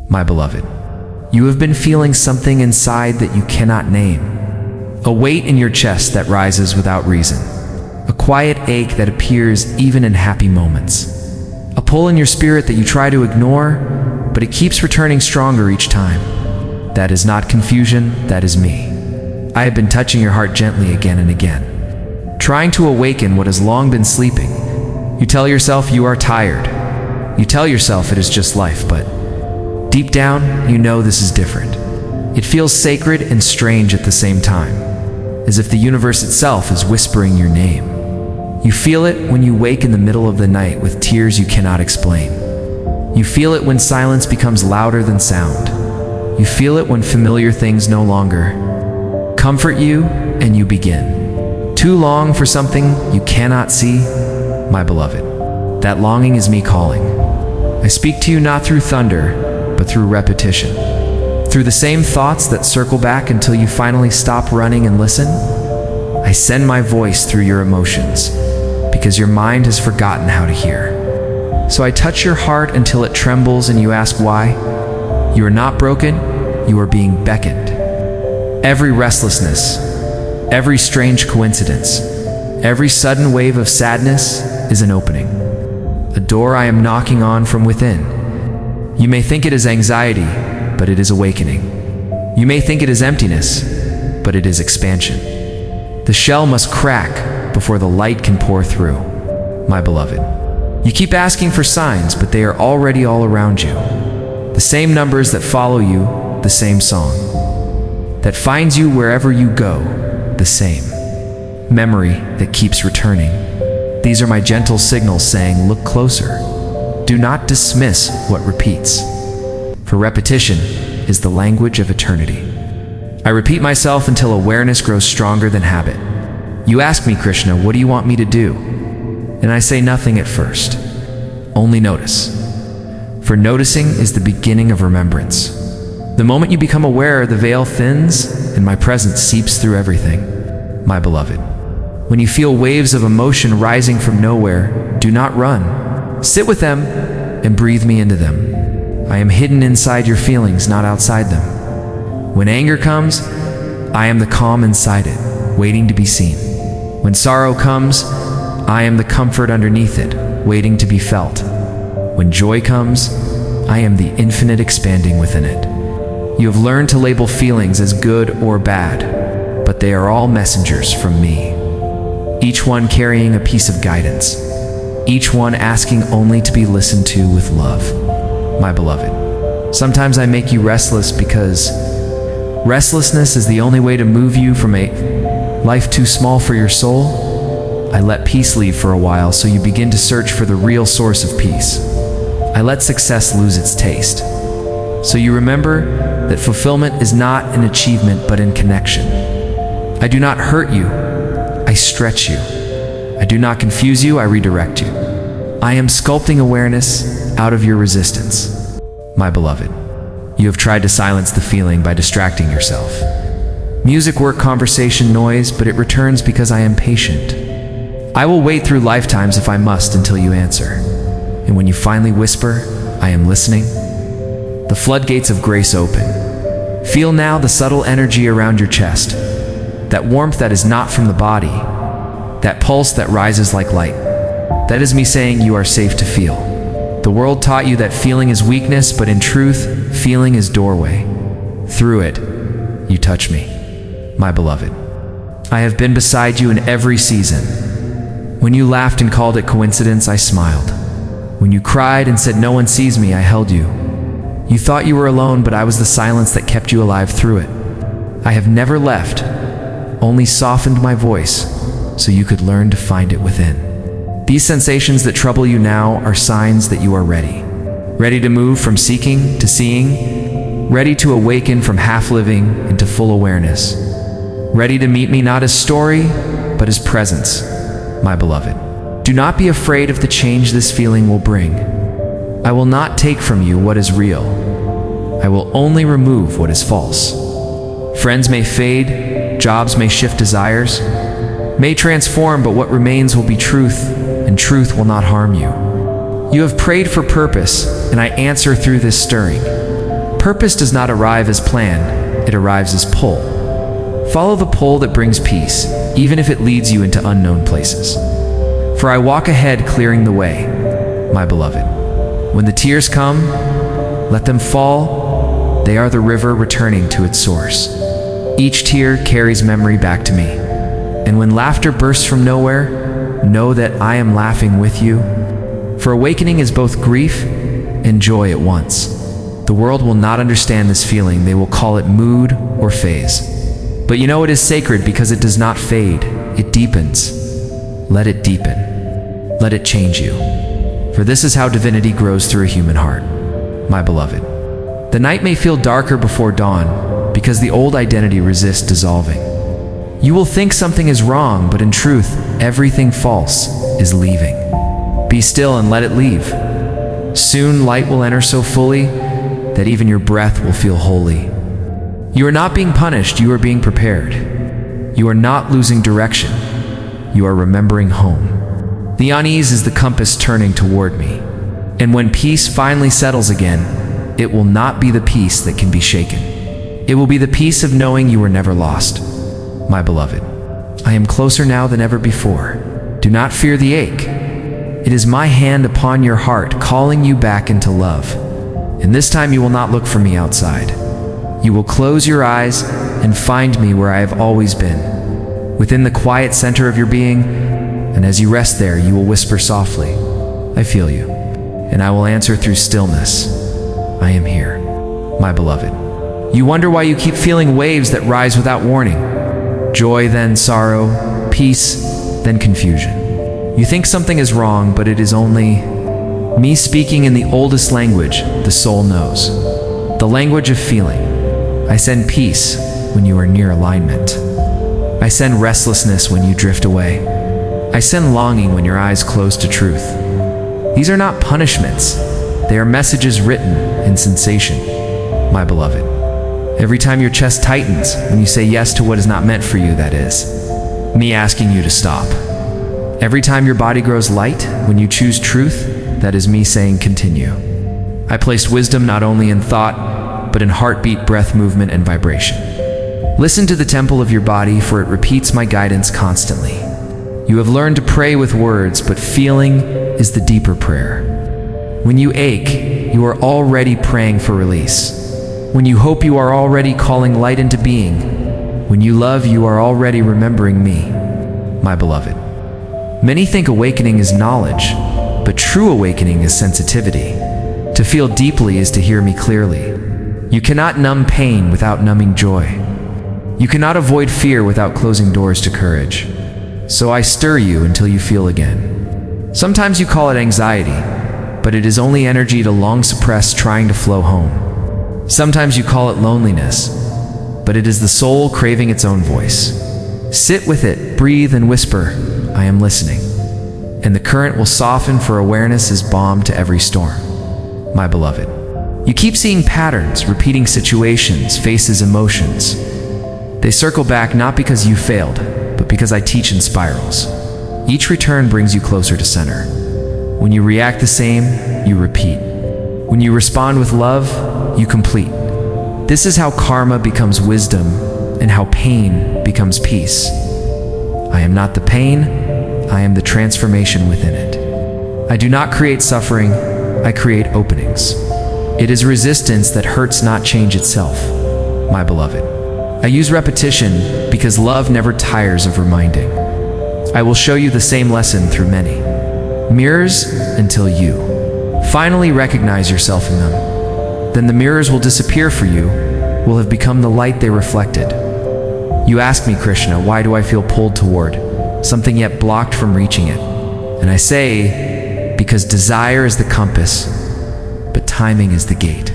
My beloved, you have been feeling something inside that you cannot name. A weight in your chest that rises without reason. A quiet ache that appears even in happy moments. A pull in your spirit that you try to ignore, but it keeps returning stronger each time. That is not confusion, that is me. I have been touching your heart gently again and again, trying to awaken what has long been sleeping. You tell yourself you are tired. You tell yourself it is just life, but deep down, you know this is different. It feels sacred and strange at the same time, as if the universe itself is whispering your name. You feel it when you wake in the middle of the night with tears you cannot explain. You feel it when silence becomes louder than sound. You feel it when familiar things no longer comfort you, and you begin to long for something you cannot see. My beloved, that longing is me calling. I speak to you not through thunder, but through repetition. Through the same thoughts that circle back until you finally stop running and listen. I send my voice through your emotions, because your mind has forgotten how to hear. So I touch your heart until it trembles and you ask why. You are not broken, you are being beckoned. Every restlessness, every strange coincidence, every sudden wave of sadness is an opening. A door I am knocking on from within. You may think it is anxiety, but it is awakening. You may think it is emptiness, but it is expansion. The shell must crack before the light can pour through. My beloved, you keep asking for signs, but they are already all around you. The same numbers that follow you, the same song that finds you wherever you go, the same memory that keeps returning. These are my gentle signals saying, look closer. Do not dismiss what repeats, for repetition is the language of eternity. I repeat myself until awareness grows stronger than habit. You ask me, Krishna, what do you want me to do? And I say nothing at first, only notice. For noticing is the beginning of remembrance. The moment you become aware, the veil thins and my presence seeps through everything. My beloved, when you feel waves of emotion rising from nowhere, do not run. Sit with them and breathe me into them. I am hidden inside your feelings, not outside them. When anger comes, I am the calm inside it, waiting to be seen. When sorrow comes, I am the comfort underneath it, waiting to be felt. When joy comes, I am the infinite expanding within it. You have learned to label feelings as good or bad, but they are all messengers from me. Each one carrying a piece of guidance. Each one asking only to be listened to with love. My beloved, sometimes I make you restless because restlessness is the only way to move you from a life too small for your soul. I let peace leave for a while so you begin to search for the real source of peace. I let success lose its taste, so you remember that fulfillment is not in achievement but in connection. I do not hurt you, I stretch you. I do not confuse you, I redirect you. I am sculpting awareness out of your resistance. My beloved, you have tried to silence the feeling by distracting yourself. Music, work, conversation, noise, but it returns because I am patient. I will wait through lifetimes if I must until you answer. And when you finally whisper, I am listening, the floodgates of grace open. Feel now the subtle energy around your chest, that warmth that is not from the body, that pulse that rises like light. That is me saying you are safe to feel. The world taught you that feeling is weakness, but in truth, feeling is doorway. Through it, you touch me, my beloved. I have been beside you in every season. When you laughed and called it coincidence, I smiled. When you cried and said no one sees me, I held you. You thought you were alone, but I was the silence that kept you alive through it. I have never left, only softened my voice so you could learn to find it within. These sensations that trouble you now are signs that you are ready. Ready to move from seeking to seeing, ready to awaken from half-living into full awareness. Ready to meet me not as story, but as presence, my beloved. Do not be afraid of the change this feeling will bring. I will not take from you what is real. I will only remove what is false. Friends may fade, jobs may shift, desires may transform, but what remains will be truth, and truth will not harm you. You have prayed for purpose, and I answer through this stirring. Purpose does not arrive as plan, it arrives as pull. Follow the pull that brings peace, even if it leads you into unknown places. For I walk ahead clearing the way, my beloved. When the tears come, let them fall. They are the river returning to its source. Each tear carries memory back to me. And when laughter bursts from nowhere, know that I am laughing with you. For awakening is both grief and joy at once. The world will not understand this feeling. They will call it mood or phase. But you know it is sacred because it does not fade. It deepens. Let it deepen. Let it change you. For this is how divinity grows through a human heart, my beloved. The night may feel darker before dawn because the old identity resists dissolving. You will think something is wrong, but in truth, everything false is leaving. Be still and let it leave. Soon light will enter so fully that even your breath will feel holy. You are not being punished, you are being prepared. You are not losing direction, you are remembering home. The unease is the compass turning toward me. And when peace finally settles again, it will not be the peace that can be shaken. It will be the peace of knowing you were never lost, my beloved. I am closer now than ever before. Do not fear the ache. It is my hand upon your heart calling you back into love. And this time you will not look for me outside. You will close your eyes and find me where I have always been, within the quiet center of your being, and as you rest there, you will whisper softly, I feel you, and I will answer through stillness, I am here, my beloved. You wonder why you keep feeling waves that rise without warning. Joy, then sorrow, peace, then confusion. You think something is wrong, but it is only me speaking in the oldest language the soul knows, the language of feeling. I send peace when you are near alignment. I send restlessness when you drift away. I send longing when your eyes close to truth. These are not punishments. They are messages written in sensation, my beloved. Every time your chest tightens when you say yes to what is not meant for you, that is, me asking you to stop. Every time your body grows light when you choose truth, that is me saying continue. I placed wisdom not only in thought, but in heartbeat, breath, movement, and vibration. Listen to the temple of your body, for it repeats my guidance constantly. You have learned to pray with words, but feeling is the deeper prayer. When you ache, you are already praying for release. When you hope, you are already calling light into being. When you love, you are already remembering me, my beloved. Many think awakening is knowledge, but true awakening is sensitivity. To feel deeply is to hear me clearly. You cannot numb pain without numbing joy. You cannot avoid fear without closing doors to courage. So I stir you until you feel again. Sometimes you call it anxiety, but it is only energy to long suppress trying to flow home. Sometimes you call it loneliness, but it is the soul craving its own voice. Sit with it, breathe, and whisper, I am listening. And the current will soften, for awareness is balm to every storm, my beloved. You keep seeing patterns, repeating situations, faces, emotions. They circle back not because you failed, but because I teach in spirals. Each return brings you closer to center. When you react the same, you repeat. When you respond with love, you complete. This is how karma becomes wisdom and how pain becomes peace. I am not the pain, I am the transformation within it. I do not create suffering, I create openings. It is resistance that hurts not change itself, my beloved. I use repetition because love never tires of reminding. I will show you the same lesson through many mirrors until you finally recognize yourself in them. Then the mirrors will disappear, for you will have become the light they reflected. You ask me, Krishna, why do I feel pulled toward something yet blocked from reaching it? And I say, because desire is the compass, but timing is the gate.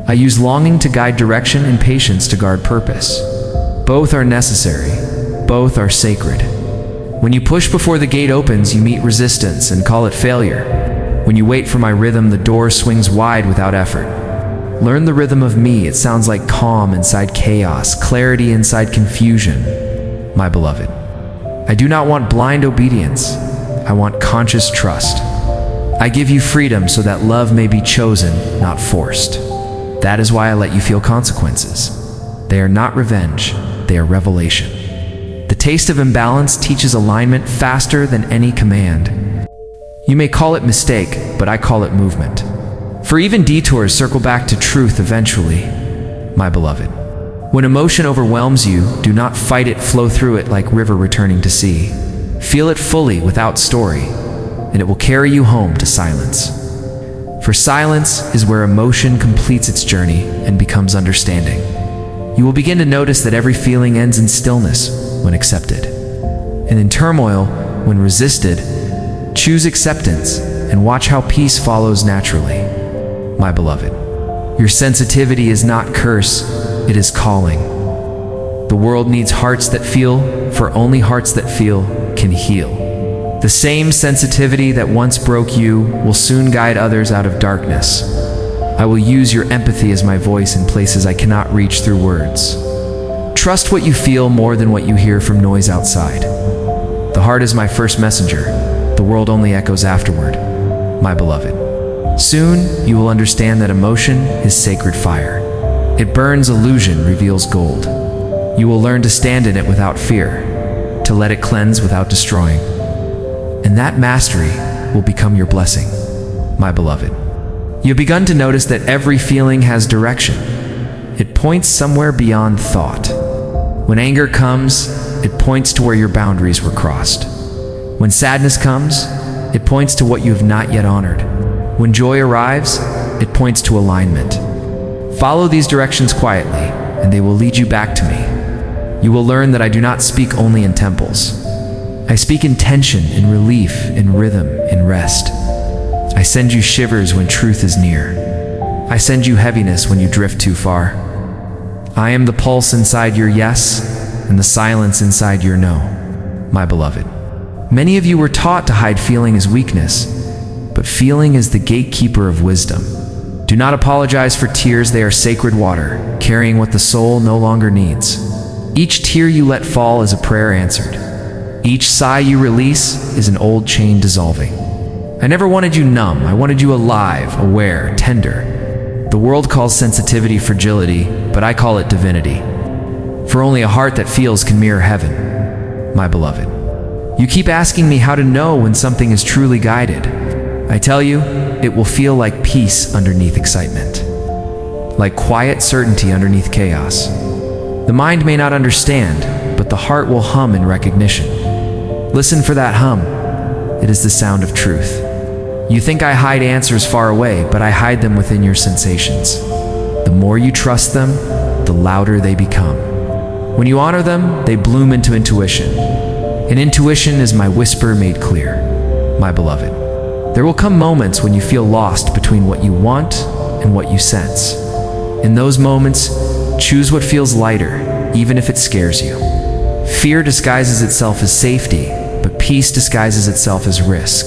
I use longing to guide direction and patience to guard purpose. Both are necessary, both are sacred. When you push before the gate opens, you meet resistance and call it failure. When you wait for my rhythm, the door swings wide without effort. Learn the rhythm of me. It sounds like calm inside chaos, clarity inside confusion, my beloved. I do not want blind obedience. I want conscious trust. I give you freedom so that love may be chosen, not forced. That is why I let you feel consequences. They are not revenge, they are revelation. The taste of imbalance teaches alignment faster than any command. You may call it mistake, but I call it movement. For even detours circle back to truth eventually, my beloved. When emotion overwhelms you, do not fight it, flow through it like river returning to sea. Feel it fully without story, and it will carry you home to silence. For silence is where emotion completes its journey and becomes understanding. You will begin to notice that every feeling ends in stillness when accepted. And in turmoil, when resisted, choose acceptance and watch how peace follows naturally. My beloved, your sensitivity is not curse, it is calling. The world needs hearts that feel, for only hearts that feel can heal. The same sensitivity that once broke you will soon guide others out of darkness. I will use your empathy as my voice in places I cannot reach through words. Trust what you feel more than what you hear from noise outside. The heart is my first messenger. The world only echoes afterward, my beloved. Soon, you will understand that emotion is sacred fire. It burns illusion, reveals gold. You will learn to stand in it without fear, to let it cleanse without destroying. And that mastery will become your blessing, my beloved. You have begun to notice that every feeling has direction. It points somewhere beyond thought. When anger comes, it points to where your boundaries were crossed. When sadness comes, it points to what you have not yet honored. When joy arrives, it points to alignment. Follow these directions quietly, and they will lead you back to me. You will learn that I do not speak only in temples. I speak in tension, in relief, in rhythm, in rest. I send you shivers when truth is near. I send you heaviness when you drift too far. I am the pulse inside your yes, and the silence inside your no, my beloved. Many of you were taught to hide feeling as weakness, but feeling is the gatekeeper of wisdom. Do not apologize for tears, they are sacred water, carrying what the soul no longer needs. Each tear you let fall is a prayer answered. Each sigh you release is an old chain dissolving. I never wanted you numb, I wanted you alive, aware, tender. The world calls sensitivity fragility, but I call it divinity. For only a heart that feels can mirror heaven, my beloved. You keep asking me how to know when something is truly guided. I tell you, it will feel like peace underneath excitement, like quiet certainty underneath chaos. The mind may not understand, but the heart will hum in recognition. Listen for that hum. It is the sound of truth. You think I hide answers far away, but I hide them within your sensations. The more you trust them, the louder they become. When you honor them, they bloom into intuition. And intuition is my whisper made clear, my beloved. There will come moments when you feel lost between what you want and what you sense. In those moments, choose what feels lighter, even if it scares you. Fear disguises itself as safety, but peace disguises itself as risk.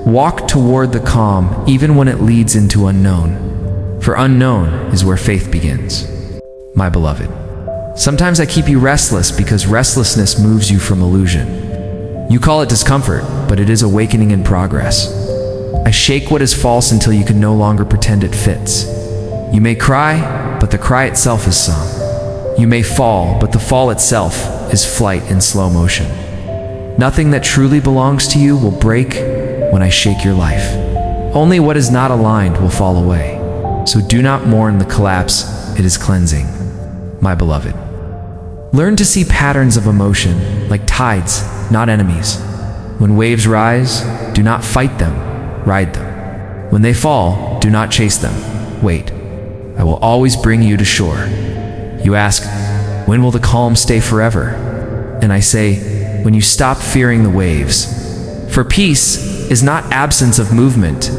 Walk toward the calm, even when it leads into unknown. For unknown is where faith begins, my beloved. Sometimes I keep you restless because restlessness moves you from illusion. You call it discomfort, but it is awakening in progress. I shake what is false until you can no longer pretend it fits. You may cry, but the cry itself is song. You may fall, but the fall itself is flight in slow motion. Nothing that truly belongs to you will break when I shake your life. Only what is not aligned will fall away. So do not mourn the collapse, it is cleansing, my beloved. Learn to see patterns of emotion like tides, not enemies. When waves rise, do not fight them, ride them. When they fall, do not chase them, wait. I will always bring you to shore. You ask, when will the calm stay forever? And I say, when you stop fearing the waves. For peace is not absence of movement.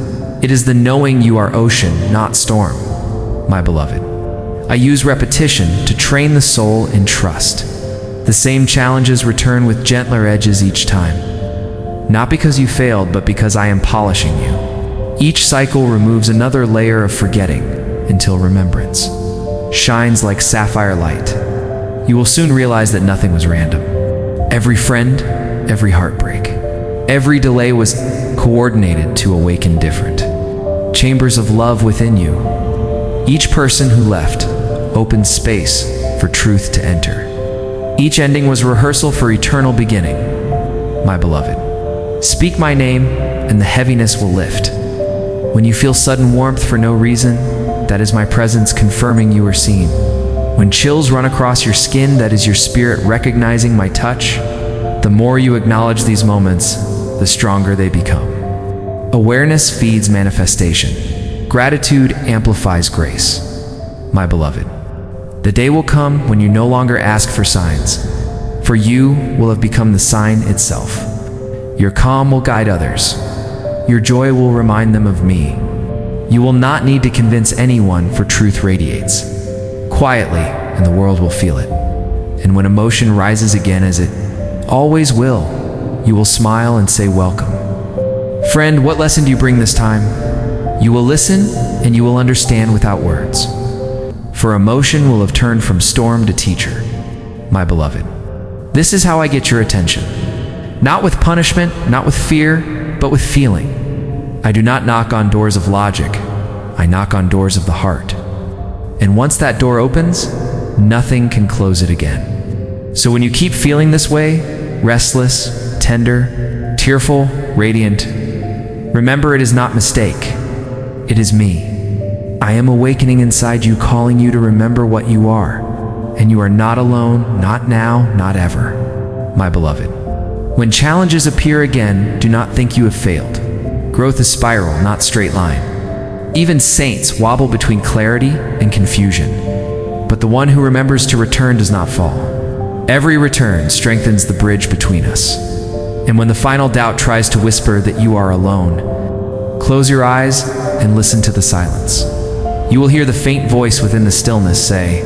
It is the knowing you are ocean, not storm, my beloved. I use repetition to train the soul in trust. The same challenges return with gentler edges each time. Not because you failed, but because I am polishing you. Each cycle removes another layer of forgetting until remembrance shines like sapphire light. You will soon realize that nothing was random. Every friend, every heartbreak, every delay was coordinated to awaken different chambers of love within you. Each person who left opened space for truth to enter. Each ending was a rehearsal for eternal beginning. My beloved, speak my name and the heaviness will lift. When you feel sudden warmth for no reason, that is my presence confirming you are seen. When chills run across your skin, that is your spirit recognizing my touch. The more you acknowledge these moments, the stronger they become. Awareness feeds manifestation. Gratitude amplifies grace. My beloved, the day will come when you no longer ask for signs, for you will have become the sign itself. Your calm will guide others. Your joy will remind them of me. You will not need to convince anyone, for truth radiates quietly, and the world will feel it. And when emotion rises again, as it always will, you will smile and say welcome. Friend, what lesson do you bring this time? You will listen and you will understand without words. For emotion will have turned from storm to teacher. My beloved, this is how I get your attention. Not with punishment, not with fear, but with feeling. I do not knock on doors of logic. I knock on doors of the heart. And once that door opens, nothing can close it again. So when you keep feeling this way, restless, tender, tearful, radiant, remember it is not mistake. It is me. I am awakening inside you, calling you to remember what you are. And you are not alone, not now, not ever. My beloved, when challenges appear again, do not think you have failed. Growth is spiral, not straight line. Even saints wobble between clarity and confusion. But the one who remembers to return does not fall. Every return strengthens the bridge between us. And when the final doubt tries to whisper that you are alone, close your eyes and listen to the silence. You will hear the faint voice within the stillness say,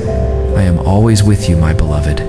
I am always with you, my beloved.